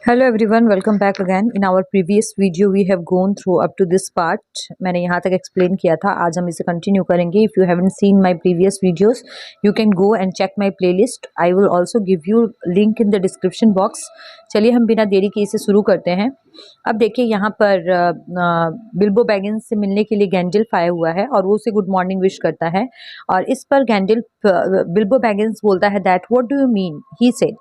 Hello everyone, welcome back again. In our previous video we have gone through up to this part. मैंने यहाँ तक explain किया था. आज हम इसे continue करेंगे. If you haven't seen my previous videos, you can go and check my playlist. I will also give you link in the description box. चलिए हम बिना देरी के इसे शुरू करते हैं. अब देखिए यहाँ पर बिल्बो बैगिंस से मिलने के लिए गैंडल्फ आया हुआ है और वो उसे गुड मॉर्निंग विश करता है और इस पर गैंडल्फ बिल्बो बैगिंस बोलता है that what do you mean. He said,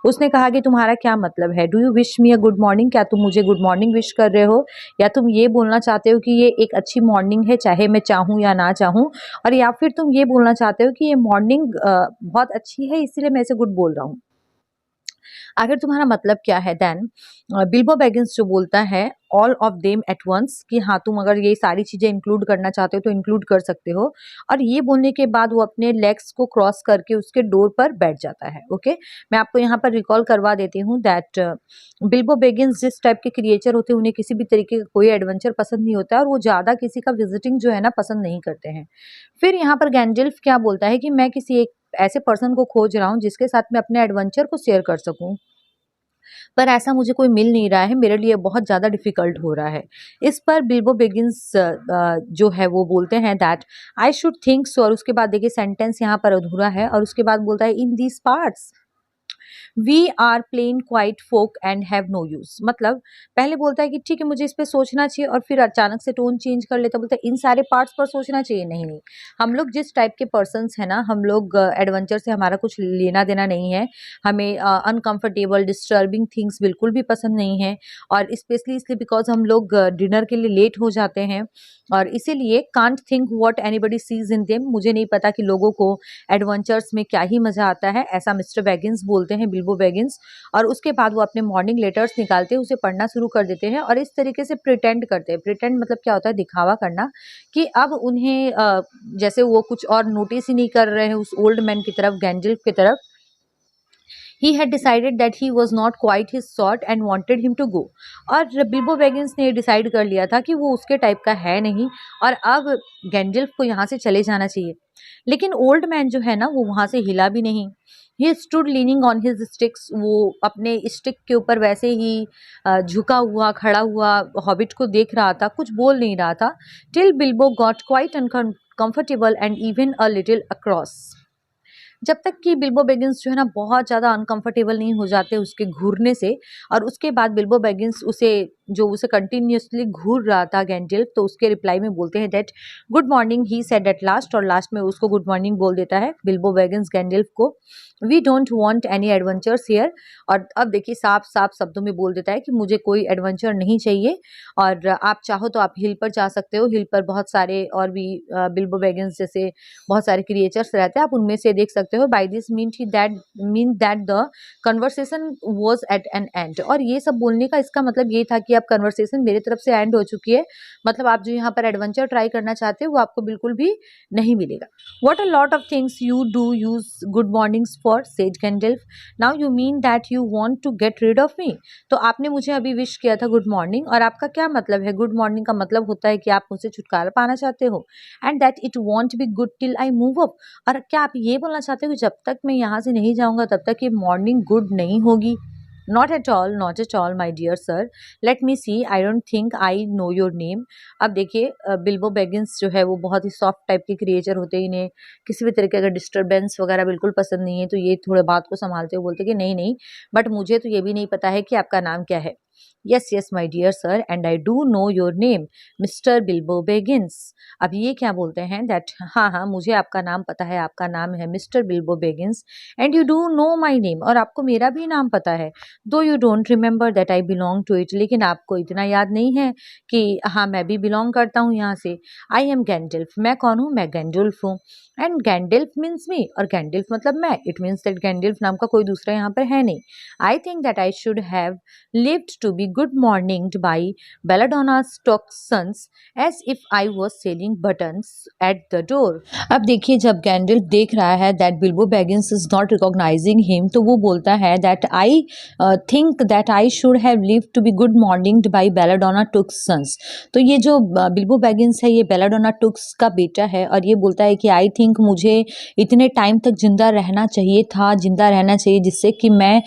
उसने कहा कि तुम्हारा क्या मतलब है. Do you wish me a good morning, क्या तुम मुझे गुड मॉर्निंग विश कर रहे हो या तुम ये बोलना चाहते हो कि ये एक अच्छी मॉर्निंग है चाहे मैं चाहूँ या ना चाहूँ, और या फिर तुम ये बोलना चाहते हो कि ये मॉर्निंग बहुत अच्छी है इसीलिए मैं इसे गुड बोल रहा हूँ. आखिर तुम्हारा मतलब क्या है. देन बिल्बो बैगिंस जो बोलता है all of them at once, कि हाँ तुम अगर ये सारी चीजें इंक्लूड करना चाहते हो तो इंक्लूड कर सकते हो. और ये बोलने के बाद वो अपने लेग्स को क्रॉस करके उसके डोर पर बैठ जाता है. ओके, मैं आपको यहाँ पर रिकॉल करवा देती हूँ दैट बिल्बो बैगिंस जिस टाइप के क्रिएचर होते हैं उन्हें किसी भी तरीके का कोई एडवेंचर पसंद नहीं होता है और वो ज्यादा किसी का विजिटिंग जो है ना पसंद नहीं करते हैं. फिर यहाँ पर गैंडल्फ क्या बोलता है कि मैं किसी एक ऐसे पर्सन को खोज रहा हूँ जिसके साथ मैं अपने एडवेंचर को शेयर कर सकूं, पर ऐसा मुझे कोई मिल नहीं रहा है, मेरे लिए बहुत ज़्यादा डिफ़िकल्ट हो रहा है. इस पर बिल्बो बेगिंस जो है वो बोलते हैं that I should think so, और उसके बाद देखिए सेंटेंस यहाँ पर अधूरा है और उसके बाद बोलता है in these parts we are plain quiet folk and have no use. मतलब पहले बोलता है कि ठीक है मुझे इस पे सोचना चाहिए और फिर अचानक से टोन चेंज कर लेता, बोलता है इन सारे पार्ट्स पर सोचना चाहिए. नहीं नहीं, हम लोग जिस टाइप के पर्सन्स हैं ना, हम लोग एडवेंचर से हमारा कुछ लेना देना नहीं है. हमें अनकंफर्टेबल डिस्टर्बिंग थिंग्स बिल्कुल भी पसंद नहीं है, और स्पेशली इसलिए बिकॉज हम लोग डिनर के लिए लेट हो जाते हैं और इसीलिए can't think what anybody sees in them. मुझे नहीं पता कि लोगों को एडवेंचर्स में क्या ही मजा आता है, ऐसा मिस्टर बैगिंस बोलते हैं, बिल्बो बैगिंस. और उसके बाद वो अपने मॉर्निंग लेटर्स निकालते हैं, उसे पढ़ना शुरू कर देते हैं और इस तरीके से प्रिटेंड करते हैं. प्रिटेंड मतलब क्या होता है, दिखावा करना, कि अब उन्हें जैसे वो कुछ और नोटिस ही नहीं कर रहे हैं उस ओल्ड मैन की तरफ, गैंडल्फ की तरफ. He had decided that he was not quite his sort and wanted him to go. और बिल्बो बैगिंस ने डिसाइड कर लिया था कि वो उसके टाइप का है नहीं और अब गैंडल्फ को यहाँ से चले जाना चाहिए. लेकिन ओल्ड मैन जो है ना वो वहां से हिला भी नहीं. He stood leaning on his sticks, वो अपने स्टिक के ऊपर वैसे ही झुका हुआ खड़ा हुआ हॉबिट को देख रहा था, कुछ बोल नहीं रहा था. Till Bilbo got quite uncomfortable and even a little across, जब तक कि बिल्बो बैगिंस जो है ना बहुत ज़्यादा अनकंफर्टेबल नहीं हो जाते उसके घूरने से. और उसके बाद बिल्बो बैगिंस उसे कंटिन्यूअसली घूर रहा था गैंडल्फ, तो उसके रिप्लाई में बोलते हैं that good morning he said at last, और लास्ट में उसको गुड मॉर्निंग बोल देता है बिल्बो बैगिंस गैंडल्फ को. We don't want any adventures here, और अब देखिए साफ साफ शब्दों में बोल देता है कि मुझे कोई एडवेंचर नहीं चाहिए और आप चाहो तो आप हिल पर जा सकते हो. हिल पर बहुत सारे और भी बिल्बो बैगिंस जैसे बहुत सारे क्रिएचर्स रहते हैं, आप उनमें से देख सकते हो. By this mean that the conversation was at an end, और ये सब बोलने का इसका मतलब ये था कि अब कन्वर्सेशन मेरे तरफ से एंड हो चुकी है, मतलब आप जो यहाँ पर एडवेंचर ट्राई करना चाहते हो वो आपको बिल्कुल भी नहीं मिलेगा. What a lot of things you do use good mornings for, said Gandalf. Now you mean that you want to get rid of me? तो आपने मुझे अभी विश किया था गुड मॉर्निंग, और आपका क्या मतलब है. गुड मॉर्निंग का मतलब होता है कि आप मुझसे छुटकारा पाना चाहते हो. And that it won't be good till I move up, और क्या आप ये बोलना चाहते हो कि जब तक मैं यहाँ से नहीं जाऊँगा तब तक ये मॉर्निंग गुड नहीं होगी. Not at all my dear sir, let me see, I don't think I know your name. अब देखिए बिल्बो बैगिंस जो है वो बहुत ही सॉफ्ट टाइप के क्रिएचर होते हैं, इन्हें किसी भी तरीके का डिस्टर्बेंस वगैरह बिल्कुल पसंद नहीं है, तो ये थोड़े बात को संभालते हुए बोलते कि नहीं नहीं, बट मुझे तो ये भी नहीं पता है कि आपका नाम क्या है. Yes yes my dear sir, and I do know your name, mister Bilbo Baggins. अब ये क्या बोलते हैं दैट हाँ हाँ मुझे आपका नाम पता है, आपका नाम है mister Bilbo Baggins, and you do know my name, और आपको मेरा भी नाम पता है. Though you don't remember that I belong to it, लेकिन आपको इतना याद नहीं है कि हाँ मैं भी बिलोंग करता हूँ यहाँ से. आई एम गैंडल्फ, मैं कौन हूँ, मैं गैंडल्फ हूँ. एंड गैंडल्फ मीन्स मी, और गैंडल्फ मतलब मैं. इट मीन्स दैट गैंडल्फ नाम का कोई दूसरा यहाँ पर है नहीं. I think that I should have lived to be good morning by Belladonna's toxins as if I was selling buttons at the door. अब देखिए जब गैंडल्फ देख रहा है that Bilbo Baggins is not recognising him तो वो बोलता है that I think that I should have lived to be good morning by Belladonna Took's son. तो ये जो बिल्बो बैगिंस है ये बेलाडोना टुक्स का बेटा है और ये बोलता है कि आई थिंक मुझे इतने टाइम तक जिंदा रहना चाहिए था, जिंदा रहना चाहिए जिससे कि मैं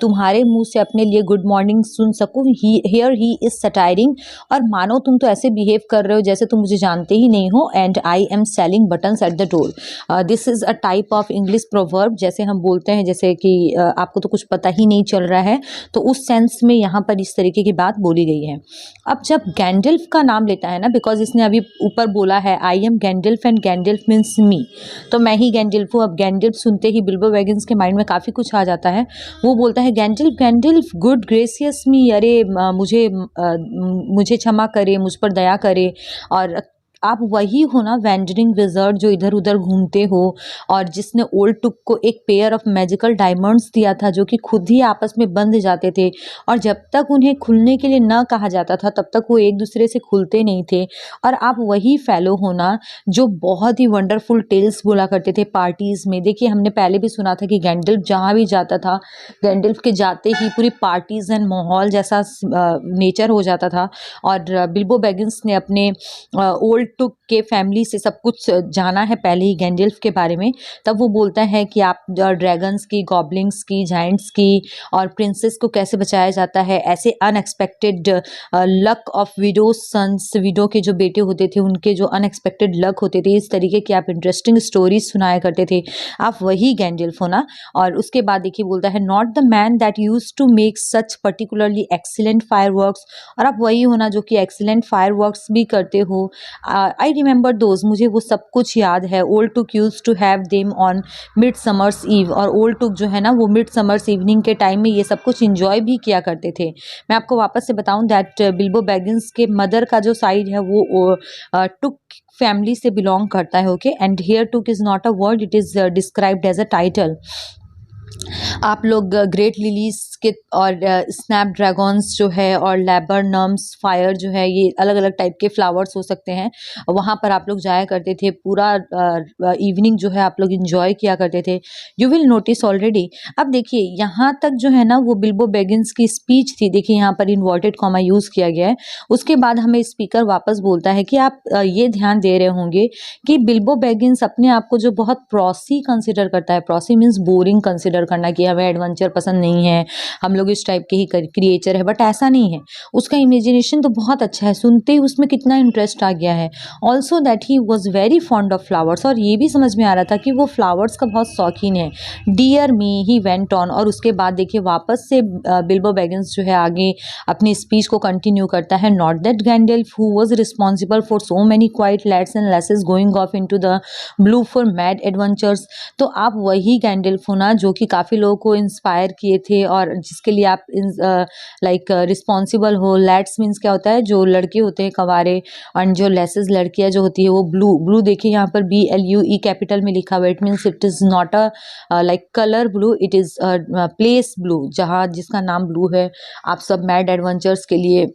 तुम्हारे मुंह से अपने लिए गुड मॉर्निंग सुन सकूं। हियर ही इज सटायरिंग, और मानो तुम तो ऐसे बिहेव कर रहे हो जैसे तुम मुझे जानते ही नहीं हो। And I am selling buttons at the door. This is a type of English proverb, जैसे हम बोलते हैं जैसे कि आपको तो कुछ पता ही नहीं चल रहा है, तो उस सेंस में यहाँ पर इस तरीके की बात बोली गई है। अब जब गैंडल्फ का नाम लेता है ना, बिकॉज इसने अभी ऊपर बोला है आई एम गैंडल्फ एंड गैंडल्फ मीन्स मी, तो मैं ही गैंडल्फ हूँ। अब गैंडल्फ सुनते ही बिल्बो बैगिंस के माइंड में काफ़ी कुछ आ जाता है। वो बोलता है गैंडल्फ गैंडल्फ गुड ग्रेसियस मी, अरे मुझे क्षमा करे, मुझ पर दया करे। और आप वही हो ना वेंडरिंग विजर्ड जो इधर उधर घूमते हो और जिसने ओल्ड टुक को एक पेयर ऑफ मैजिकल डायमंड्स दिया था जो कि खुद ही आपस में बंध जाते थे, और जब तक उन्हें खुलने के लिए न कहा जाता था तब तक वो एक दूसरे से खुलते नहीं थे। और आप वही फेलो हो ना जो बहुत ही वंडरफुल टेल्स बोला करते थे पार्टीज़ में। देखिए हमने पहले भी सुना था कि गैंडल्फ जहाँ भी जाता था, गैंडल्फ के जाते ही पूरी पार्टीज़ एंड माहौल जैसा नेचर हो जाता था। और बिल्बो बैगिंस ने अपने ओल्ड टुक के फैमिली से सब कुछ जाना है पहले ही गैंडल्फ के बारे में। तब वो बोलता है कि आप ड्रैगन्स की, गॉब्लिंग्स की, जाइंट्स की और प्रिंसेस को कैसे बचाया जाता है, ऐसे unexpected luck of widows sons, widow के जो बेटे होते थे उनके जो अनएक्सपेक्टेड लक होते थे, इस तरीके की आप इंटरेस्टिंग स्टोरीज सुनाया करते थे। आप वही गैंडल्फ हो ना। और उसके बाद देखिए बोलता है not the man that used to make such particularly excellent fireworks, और आप वही हो ना जो कि एक्सीलेंट फायरवर्क्स भी करते हो। आई रिमेंबर दोज, मुझे वो सब कुछ याद है। Old Took used to have them on midsummer's eve, और ओल्ड टुक जो है ना वो मिड समर्स इवनिंग के टाइम में ये सब कुछ इंजॉय भी किया करते थे। मैं आपको वापस से बताऊं दैट बिल्बो बैगिंस के मदर का जो साइड है वो टुक फैमिली से बिलोंग करता है। Okay, and here Took is not a word, it is described as a title. आप लोग ग्रेट लिलीज के और स्नैप ड्रैगन्स जो है और लैबरनम्स फायर जो है, ये अलग अलग टाइप के फ्लावर्स हो सकते हैं। वहाँ पर आप लोग जाया करते थे, पूरा इवनिंग जो है आप लोग इंजॉय किया करते थे। You will notice already. अब देखिए यहाँ तक जो है ना वो बिल्बो बैगिंस की स्पीच थी। देखिए यहाँ पर इन्वर्टेड कॉमा यूज़ किया गया है। उसके बाद हमें स्पीकर वापस बोलता है कि आप ये ध्यान दे रहे होंगे कि बिल्बो बैगिंस अपने आप को जो बहुत प्रॉसी कंसिडर करता है, प्रॉसी मीन्स बोरिंग कंसिडर करना कि हमें एडवेंचर पसंद नहीं है, हम लोग इस टाइप के ही क्रिएचर है, बट ऐसा नहीं है। उसका इमेजिनेशन तो बहुत अच्छा है, सुनते ही उसमें कितना इंटरेस्ट आ गया है। Also that he was very fond of flowers, और ये भी समझ में आ रहा था कि वो फ्लावर्स का बहुत शौकीन है। Dear me he went on, और उसके बाद देखिए वापस से बिल्बो बैगिंस जो है आगे अपनी स्पीच को कंटिन्यू करता है। Not that Gandalf who was responsible for so many quiet lads and lasses going off into the blue for mad adventures. तो आप वही गैंडल्फ हो ना जो कि काफ़ी लोगों को इंस्पायर किए थे और जिसके लिए आप लाइक रिस्पॉन्सिबल हो। लैड्स मीन्स क्या होता है, जो लड़के होते हैं कवारे, और जो लेसेस लड़कियां जो होती है वो ब्लू। ब्लू देखिए यहाँ पर BLUE कैपिटल में लिखा हुआ है। It means it is not a like colour blue, it is place blue, जहाँ जिसका नाम ब्लू है। आप सब मैड एडवेंचर्स के लिए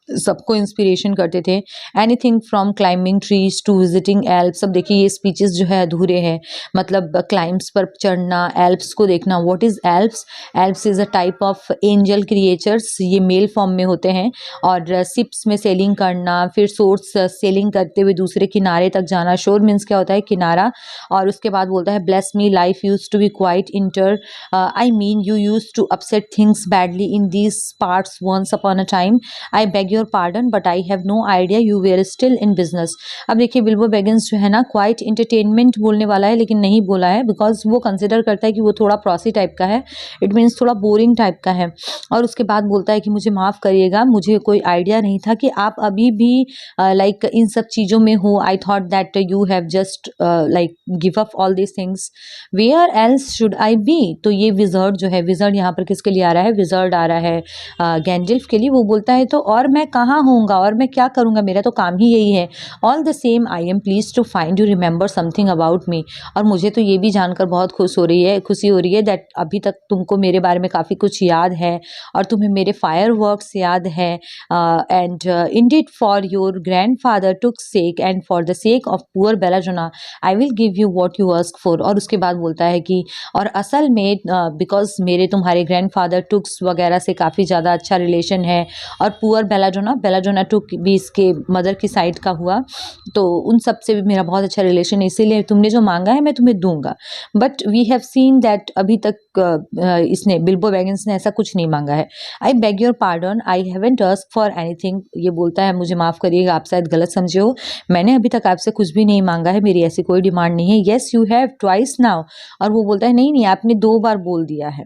सबको इंस्पिरेशन करते थे। Anything from climbing trees to visiting Alps. अब देखिए ये स्पीचेस जो है अधूरे हैं, मतलब क्लाइंब्स पर चढ़ना, एल्प्स को देखना। What is Alps? Alps is a type of angel creatures, ये मेल फॉर्म में होते हैं। और शिप्स में सेलिंग करना, फिर सोर्स सेलिंग करते हुए दूसरे किनारे तक जाना। शोर मीन्स क्या होता है, किनारा। और उसके बाद बोलता है bless me life used to be quite inter, I mean you used to upset things badly in these parts once upon a time, I beg your pardon but I have no idea you were still in business. अब देखिए Bilbo Baggins जो है ना quite entertainment बोलने वाला है, लेकिन नहीं बोला है बिकॉज वो कंसिडर करता है कि वो थोड़ा प्रॉसी टाइप का है। इट मीन्स थोड़ा बोरिंग टाइप का है। और उसके बाद बोलता है कि मुझे माफ़ करिएगा, मुझे कोई आइडिया नहीं था कि आप अभी भी लाइक इन सब चीज़ों में हो। I thought that you have just like give up all this things, where else should I be. तो ये विजर्ड जो है, विजर्ड यहाँ पर किसके लिए आ रहा है? विजर्ड आ रहा है गैंडल्फ के लिए। वो बोलता है तो और मैं कहाँ होऊंगा और मैं क्या करूँगा, मेरा तो काम ही यही है। All the same I am pleased to find you remember something about me. और मुझे तो ये भी जानकर बहुत खुशी हो रही है दैट अभी तक तुमको मेरे बारे में काफ़ी कुछ याद है और तुम्हें मेरे फायर वर्क्स याद है। And indeed for your grandfather Took sake and for the sake of poor Belladonna I will give you what you ask for. और उसके बाद बोलता है कि और असल में बिकॉज मेरे तुम्हारे ग्रैंड फादर टुक्स वगैरह से काफ़ी ज़्यादा अच्छा रिलेशन है और पुअर बेलाजोना टुक भी इसके मदर की साइड का हुआ, तो उन सब से भी मेरा बहुत अच्छा रिलेशन है, इसीलिए तुमने जो मांगा है मैं तुम्हें दूंगा। But we have seen that अभी तक इसने बिल्बो बैगिंस ने ऐसा कुछ नहीं मांगा है। आई beg your pardon I haven't asked for anything. ये बोलता है मुझे माफ़ करिएगा, आप शायद गलत समझे हो, मैंने अभी तक आपसे कुछ भी नहीं मांगा है, मेरी ऐसी कोई डिमांड नहीं है। Yes you have twice now. और वो बोलता है नहीं नहीं, आपने 2 बार बोल दिया है।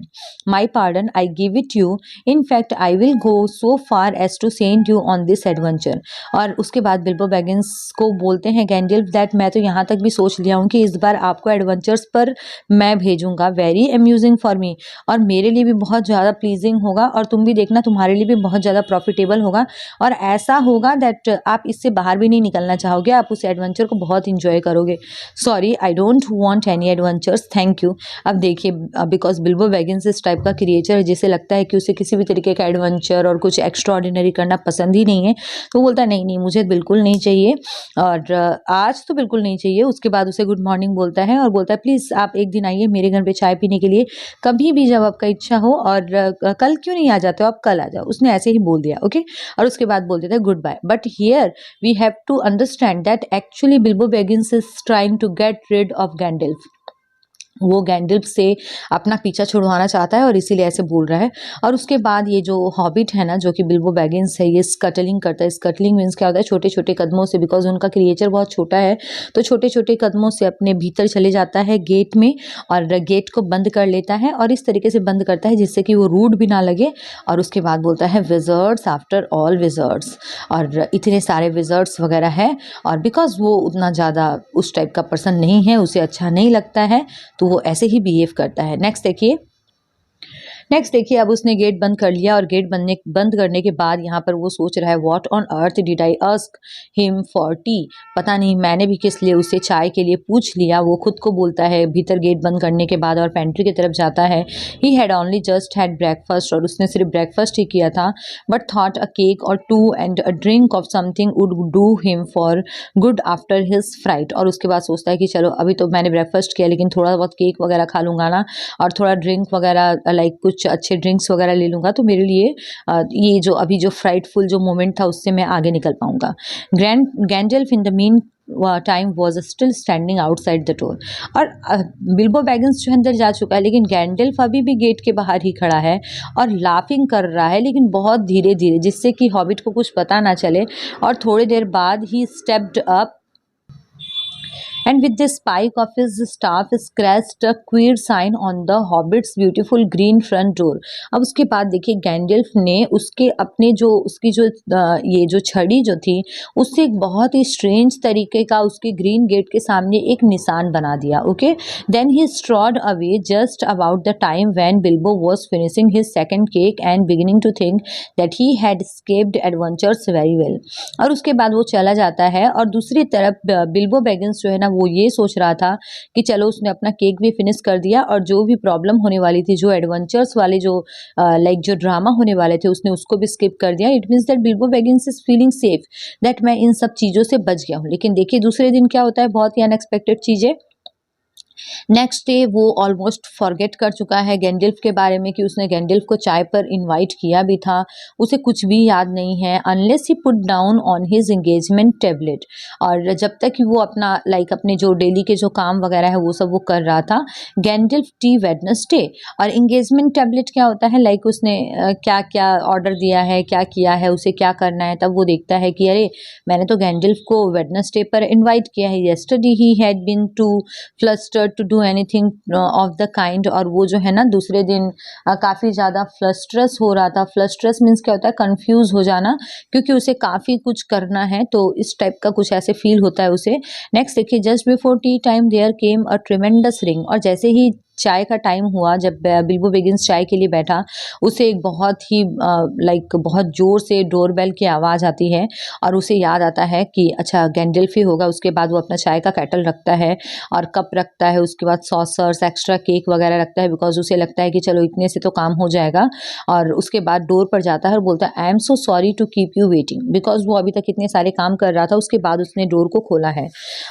My pardon I give it you, in fact I will go so far as to send you on this adventure. और उसके बाद बिल्बो बैगिंस को बोलते हैं गैंडल्फ दैट मैं तो यहाँ तक भी सोच लिया हूँ कि इस बार आपको एडवेंचर्स पर मैं भेजूंगा, वेरी अम्यूजिंग फॉर मी, और मेरे लिए भी बहुत ज़्यादा प्लीजिंग होगा और तुम भी देखना तुम्हारे लिए भी बहुत ज़्यादा प्रॉफिटेबल होगा और ऐसा होगा दैट आप इससे बाहर भी नहीं निकलना चाहोगे, आप उस एडवेंचर को बहुत इंजॉय करोगे। Sorry I don't want any adventures, thank you. अब देखिए बिकॉज बिल्बो बैगिंस इस टाइप का क्रिएचर है जिसे लगता है कि उसे किसी भी तरीके का एडवेंचर और कुछ एक्स्ट्रा ऑर्डिनरी करना पसंद ही नहीं है, तो बोलता है नहीं नहीं मुझे बिल्कुल नहीं चाहिए और आज तो बिल्कुल नहीं चाहिए। उसके बाद उसे गुड मॉर्निंग बोलता है और बोलता है प्लीज़ आप एक दिन आइए मेरे घर पे चाय पीने के लिए, कभी भी जब आपका इच्छा हो, और कल क्यों नहीं आ जाते हो आप, कल आ जाओ। उसने ऐसे ही बोल दिया ओके। और उसके बाद बोल देता है goodbye, but here we have to understand that actually Bilbo Baggins is trying to get rid of Gandalf. वो गैंडल्फ से अपना पीछा छुड़वाना चाहता है और इसीलिए ऐसे बोल रहा है। और उसके बाद ये जो हॉबिट है ना जो कि बिल्बो बैगिंस है, ये स्कटलिंग करता है। स्कटलिंग मीन्स क्या होता है, छोटे छोटे कदमों से, बिकॉज उनका क्रिएचर बहुत छोटा है तो छोटे छोटे कदमों से अपने भीतर चले जाता है गेट में और गेट को बंद कर लेता है और इस तरीके से बंद करता है जिससे कि वो रूड भी ना लगे। और उसके बाद बोलता है विजर्ड्स आफ्टर ऑल विजर्ड्स, और इतने सारे विजर्ड्स वगैरह है और बिकॉज वो उतना ज़्यादा उस टाइप का पर्सन नहीं है, उसे अच्छा नहीं लगता है, तो वो ऐसे ही बिहेव करता है। नेक्स्ट देखिए अब उसने गेट बंद कर लिया और गेट बंद करने के बाद यहाँ पर वो सोच रहा है what on earth did I ask him for T. पता नहीं मैंने भी किस लिए उसे चाय के लिए पूछ लिया, वो खुद को बोलता है भीतर गेट बंद करने के बाद और पेंट्री की तरफ जाता है। He had only just had breakfast, और उसने सिर्फ ब्रेकफास्ट ही किया था, बट थॉट अ केक और 2 and a drink of something would do him for good after his fright. और उसके बाद सोचता है कि चलो अभी तो मैंने ब्रेकफास्ट किया लेकिन थोड़ा बहुत केक वगैरह खा लूँगा ना और थोड़ा ड्रिंक वगैरह लाइक कुछ अच्छे ड्रिंक्स वगैरह ले लूँगा तो मेरे लिए ये जो अभी जो फ्राइटफुल जो मोमेंट था उससे मैं आगे निकल पाऊँगा। Gandalf in the meantime was still standing outside the door. और बिल्बो बैगिंस जो अंदर जा चुका है लेकिन गैंडल्फ अभी भी गेट के बाहर ही खड़ा है और लाफिंग कर रहा है लेकिन बहुत धीरे धीरे, जिससे कि हॉबिट को कुछ पता ना चले। और थोड़ी देर बाद ही stepped up and with the spike of his staff scratched a queer sign on the hobbit's beautiful green front door। अब उसके बाद देखिए गैंडल्फ ने उसके अपने जो उसकी जो ये जो छड़ी जो थी उससे एक बहुत ही स्ट्रेंज तरीके का उसके ग्रीन गेट के सामने एक निशान बना दिया। Okay, then he strode away just about the time when Bilbo was finishing his second cake and beginning to think that he had escaped adventures very well. और उसके बाद वो चला जाता है और दूसरी तरफ बिल्बो बैगिंस जो है ना वो ये सोच रहा था कि चलो उसने अपना केक भी फिनिश कर दिया और जो भी प्रॉब्लम होने वाली थी, जो एडवेंचर्स वाले जो लाइक जो ड्रामा होने वाले थे उसने उसको भी स्किप कर दिया। It means that Bilbo Baggins is feeling safe that मैं इन सब चीज़ों से बच गया हूँ। लेकिन देखिए दूसरे दिन क्या होता है, बहुत ही अनएक्सपेक्टेड चीज़ें। नेक्स्ट डे वो ऑलमोस्ट फॉरगेट कर चुका है गैंडल्फ के बारे में कि उसने गैंडल्फ को चाय पर इनवाइट किया भी था, उसे कुछ भी याद नहीं है unless he put down on his engagement tablet. और जब तक कि वो अपना लाइक अपने जो डेली के जो काम वगैरह है वो सब वो कर रहा था। गैंडल्फ टी वेडनेसडे, और एंगेजमेंट टेबलेट क्या होता है, लाइक उसने क्या क्या ऑर्डर दिया है, क्या किया है, उसे क्या करना है, तब वो देखता है कि अरे मैंने तो गैंडल्फ को वेडनेसडे पर इन्वाइट किया है, yesterday he had been too flustered to do anything of the kind. और वो जो है ना दूसरे दिन काफ़ी ज़्यादा फ्लस्ट्रस हो रहा था। फ्लस्ट्रस मीन्स क्या होता है, कंफ्यूज हो जाना, क्योंकि उसे काफ़ी कुछ करना है, तो इस टाइप का कुछ ऐसे फील होता है उसे। नेक्स्ट देखिए just before tea time there came a tremendous ring, और जैसे ही चाय का टाइम हुआ, जब बिल्बो बेगिंस चाय के लिए बैठा, उसे एक बहुत ही बहुत ज़ोर से डोरबेल की आवाज़ आती है और उसे याद आता है कि अच्छा गैंडल्फ ही होगा। उसके बाद वो अपना चाय का केटल रखता है और कप रखता है, उसके बाद सॉसर्स, एक्स्ट्रा केक वगैरह रखता है, बिकॉज़ उसे लगता है कि चलो इतने से तो काम हो जाएगा। और उसके बाद डोर पर जाता है और बोलता है, I am so sorry to keep you waiting, because वो अभी तक इतने सारे काम कर रहा था। उसके बाद उसने डोर को खोला है।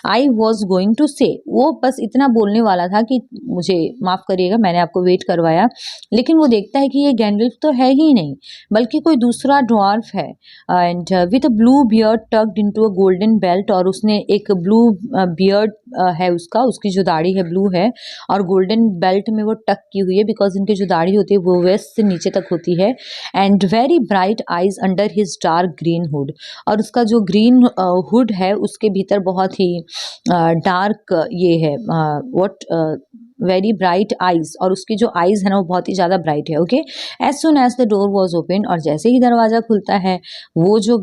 आई वॉज गोइंग टू से, वो बस इतना बोलने वाला था कि मुझे माफ़ करिएगा, मैंने आपको वेट करवाया, लेकिन वो देखता है कि ये गैंडल्फ तो है ही नहीं, बल्कि कोई दूसरा ड्वार्फ है, and with a blue beard tucked into a golden belt, और उसने एक ब्लू बियर्ड है उसका, उसकी जो दाढ़ी है ब्लू है और गोल्डन बेल्ट में वो टक की हुई है, बिकॉज इनकी जो दाढ़ी होती है वो वेस्ट से नीचे तक होती है, and very bright eyes under his dark green hood, और उसका जो ग्रीन हुड है उसके भीतर बहुत ही डार्क ये है व्हाट वेरी ब्राइट आइज, और उसकी जो आइज है ना वो बहुत ही ज़्यादा ब्राइट है। Okay, as soon as the door was open, और जैसे ही दरवाज़ा खुलता है वो जो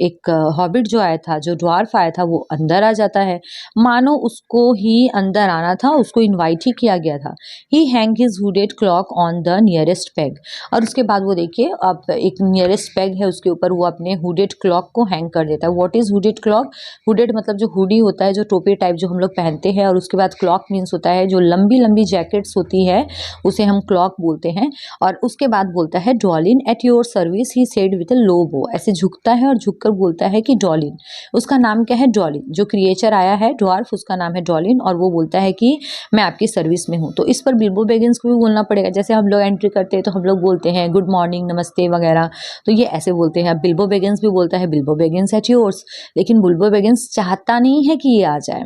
एक हॉबिट जो आया था, जो ड्वार्फ आया था, वो अंदर आ जाता है, मानो उसको ही अंदर आना था, उसको इनवाइट ही किया गया था। He hang his hooded cloak on the nearest peg, और उसके बाद वो देखिए अब एक नियरेस्ट पेग है उसके ऊपर वो अपने हुडेड क्लॉक को हैंग कर देता है। What is hooded clock? Hooded मतलब जो हुडी होता है, जो टोपी टाइप जो हम लोग पहनते हैं, और उसके बाद क्लॉक मीन्स होता है जो लंबी लंबी जैकेट्स होती है, उसे हम क्लॉक बोलते हैं। और उसके बाद बोलता है Dwalin at your service, he said with a low bow, ऐसे झुकता है और झुककर बोलता है कि डॉलिन, उसका नाम क्या है? डॉलिन, जो क्रिएचर आया है ड्वार्फ उसका नाम है डॉलिन, और वो बोलता है कि मैं आपकी सर्विस में हूँ। तो इस पर बिल्बो बेगिंस को भी बोलना पड़ेगा, जैसे हम लोग एंट्री करते हैं तो हम लोग बोलते हैं गुड मॉर्निंग, नमस्ते वगैरह, तो ये ऐसे बोलते हैं। बिल्बो बेगिंस भी बोलता है बिल्बो बेगिंस एट योर्स, लेकिन बिल्बो बेगिंस चाहता नहीं है कि ये आ जाए।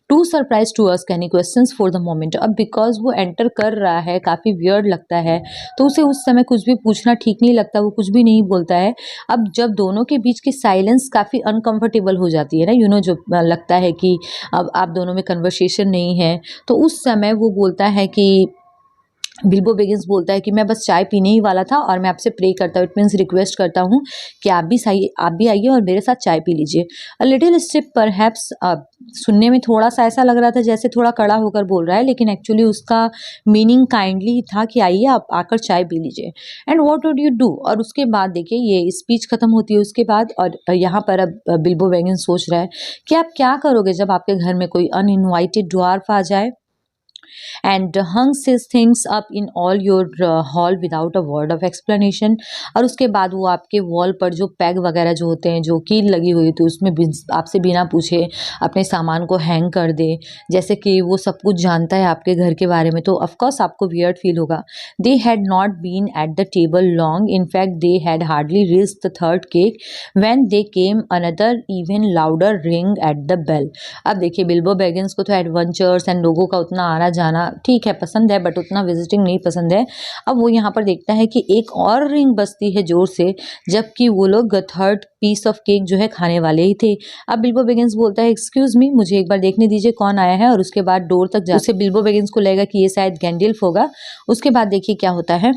Too surprised to ask any questions for the moment, अब बिकॉज वो एंटर कर रहा है, काफ़ी वियर्ड लगता है, तो उसे उस समय कुछ भी पूछना ठीक नहीं लगता, वो कुछ भी नहीं बोलता है। अब जब दोनों के बीच की साइलेंस काफ़ी अनकंफर्टेबल हो जाती है ना, यू नो, जो लगता है कि अब आप दोनों में कन्वर्सेशन नहीं है, तो उस समय वो बोलता है कि बिल्बो बेगिंस बोलता है कि मैं बस चाय पीने ही वाला था और मैं आपसे प्रे करता हूँ, इट मीन्स रिक्वेस्ट करता हूँ कि आप भी आइए और मेरे साथ चाय पी लीजिए। अ लिटिल स्टिप परहैप्स, सुनने में थोड़ा सा ऐसा लग रहा था जैसे थोड़ा कड़ा होकर बोल रहा है, लेकिन एक्चुअली उसका मीनिंग काइंडली था कि आइए आप आकर चाय पी लीजिए। And what would you do, और उसके बाद देखिए ये स्पीच खत्म होती है उसके बाद, और यहाँ पर अब बिल्बो बेगिंस सोच रहा है कि आप क्या करोगे जब आपके घर में कोई अनइनवाइटेड ड्वार्फ आ जाए, and hungs his things up in all your hall without a word of explanation। और उसके बाद वो आपके वॉल पर जो पैग वगैरह जो होते हैं, जो कील लगी हुई थी उसमें आपसे बिना पूछे अपने सामान को हैंग कर दे, जैसे कि वो सब कुछ जानता है आपके घर के बारे में, तो ऑफकोर्स आपको वियर्ड फील होगा। They had not been at the table long, in fact they had hardly reached the third cake when they came another even louder ring at the bell। अब देखिए बिल्बो बैगिंस को तो adventures and लोगों का उतना आना जाना ठीक है पसंद है, बट उतना विजिटिंग नहीं पसंद है। अब वो यहाँ पर देखता है कि एक और रिंग बजती है जोर से, जबकि वो लोग थर्ड पीस ऑफ केक जो है खाने वाले ही थे। अब बिल्बो बेगिंस बोलता है एक्सक्यूज मी, मुझे एक बार देखने दीजिए कौन आया है, और उसके बाद डोर तक उसे बिल्बो बेगिंस को लगेगा कि ये शायद गैंडल्फ होगा। उसके बाद देखिए क्या होता है।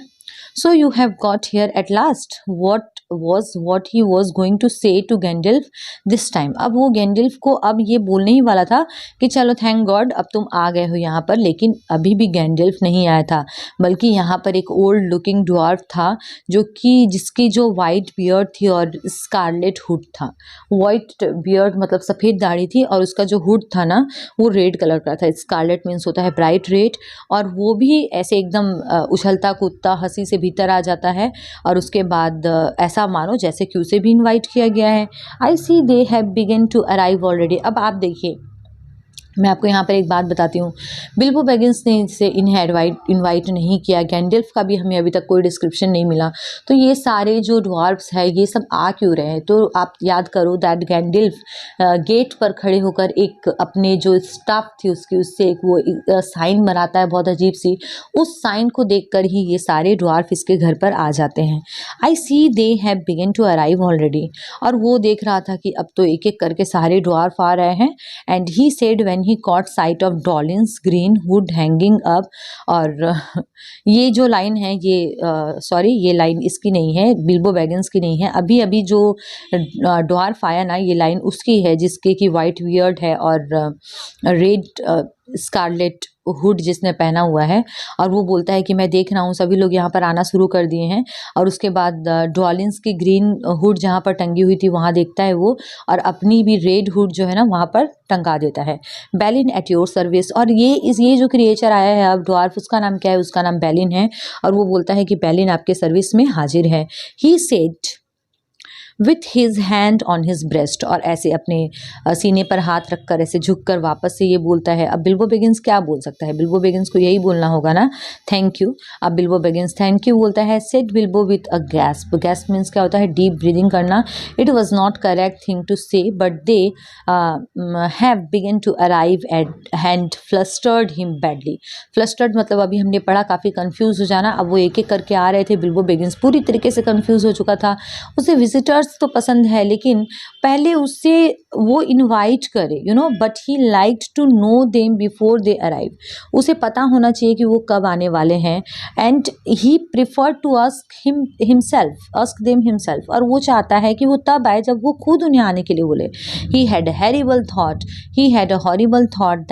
So you have got here at last. What he was going to say to Gandalf this time। अब वो गैंडल्फ को अब ये बोलने ही वाला था कि चलो थैंक गॉड अब तुम आ गए हो यहाँ पर, लेकिन अभी भी गैंडल्फ नहीं आया था, बल्कि यहाँ पर एक ओल्ड लुकिंग ड्वार्फ था जिसकी जो वाइट बियर्ड थी और स्कारलेट हुड था। वाइट बियर्ड मतलब सफ़ेद दाढ़ी थी, और उसका जो हुड था ना वो रेड कलर का था। स्कारलेट मीन्स होता है ब्राइट रेड, और वो भी ऐसे एकदम उछलता कूदता हंसी से भीतर आ जाता है, और उसके बाद ऐसा मानो जैसे कि उसे भी इनवाइट किया गया है। I see they have begun to arrive already. अब आप देखिए मैं आपको यहाँ पर एक बात बताती हूँ, बिल्बो बैगिंस ने इसे इनवाइट नहीं किया, गैंडल्फ का भी हमें अभी तक कोई डिस्क्रिप्शन नहीं मिला, तो ये सारे जो ड्वार्फ्स है ये सब आ क्यों रहे हैं? तो आप याद करो दैट गैंडल्फ गेट पर खड़े होकर एक अपने जो स्टाफ थी उससे एक वो साइन बनाता है बहुत अजीब सी, उस साइन को देखकर ही ये सारे ड्वार्फ इसके घर पर आ जाते हैं। I see they have begun to arrive already, और वो देख रहा था कि अब तो एक एक करके सारे ड्वार्फ आ रहे हैं। And he said when he caught sight of Dwalin's green hood hanging up, और ये जो लाइन है ये सॉरी ये लाइन इसकी नहीं है, बिल्बो बैगिंस की नहीं है। अभी अभी जो ड्वार्फ आया ना ये लाइन उसकी है, जिसके की वाइट वियर्ड है और रेड स्कारलेट हुड जिसने पहना हुआ है, और वो बोलता है कि मैं देख रहा हूँ सभी लोग यहाँ पर आना शुरू कर दिए हैं। और उसके बाद ड्वालिन्स की ग्रीन हुड जहाँ पर टंगी हुई थी वहाँ देखता है वो, और अपनी भी रेड हुड जो है ना वहाँ पर टंगा देता है। बेलिन एट योर सर्विस। और ये जो क्रिएचर आया है अब ड्वार्फ, उसका नाम क्या है? उसका नाम बेलिन है। और वो बोलता है कि बेलिन आपके सर्विस में हाजिर है। He said with his hand on his breast. और ऐसे अपने सीने पर हाथ रखकर ऐसे झुककर वापस से ये बोलता है। अब बिल्बो बेगिंस क्या बोल सकता है? बिल्बो बेगिंस को यही बोलना होगा ना, थैंक यू। अब बिल्बो बेगिंस थैंक यू बोलता है। Said Bilbo with a gasp. Gasp means क्या होता है? डीप ब्रीदिंग करना। It was not correct thing to say but they have begun to arrive at hand flustered him badly. Flustered मतलब अभी हमने पढ़ा काफ़ी कंफ्यूज हो जाना। अब वो एक एक करके आ रहे थे। बिल्बो बेगिंस पूरी तरीके से कंफ्यूज हो चुका था। उसे विजिटर्स तो पसंद है, लेकिन पहले उससे वो इनवाइट करे, but he liked to know them before they arrive. उसे पता होना चाहिए कि वो कब आने वाले हैं। And he prefer to ask them himself. और वो चाहता है कि वो तब आए जब वो खुद उन्हें आने के लिए बोले। He had a horrible thought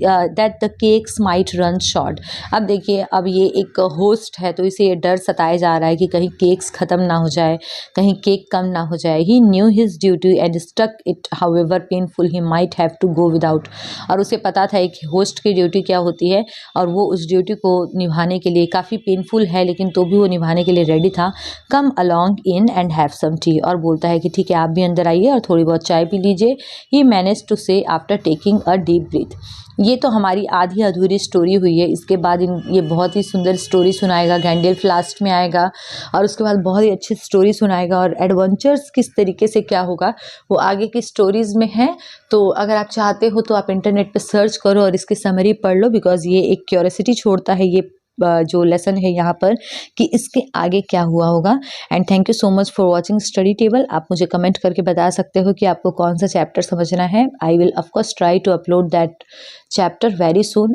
that the cakes might run short. अब देखिए, अब ये एक होस्ट है तो इसे ये डर सताया जा रहा है कि कहीं केक्स ख़त्म ना हो जाए, कहीं केक कम ना हो जाए। He knew his duty and stuck it however painful he might have to go without. और उसे पता था एक होस्ट की ड्यूटी क्या होती है, और वो उस ड्यूटी को निभाने के लिए काफ़ी पेनफुल है, लेकिन तो भी वो निभाने के लिए रेडी था। Come along in and have some tea. और बोलता है कि ठीक है, आप भी अंदर आइए और थोड़ी बहुत चाय पी लीजिए। ही मैनेज टू से after taking a deep breath. ये तो हमारी आधी अधूरी स्टोरी हुई है। इसके बाद ये बहुत ही सुंदर स्टोरी सुनाएगा। गैंडल्फ लास्ट में आएगा और उसके बाद बहुत ही अच्छी स्टोरी सुनाएगा, और एडवेंचर्स किस तरीके से क्या होगा वो आगे की स्टोरीज़ में है। तो अगर आप चाहते हो तो आप इंटरनेट पे सर्च करो और इसकी समरी पढ़ लो, बिकॉज ये एक क्यूरियोसिटी छोड़ता है ये जो लेसन है यहाँ पर, कि इसके आगे क्या हुआ होगा। And thank you so much for watching study table. आप मुझे कमेंट करके बता सकते हो कि आपको कौन सा चैप्टर समझना है। I will of course try to upload that chapter very soon.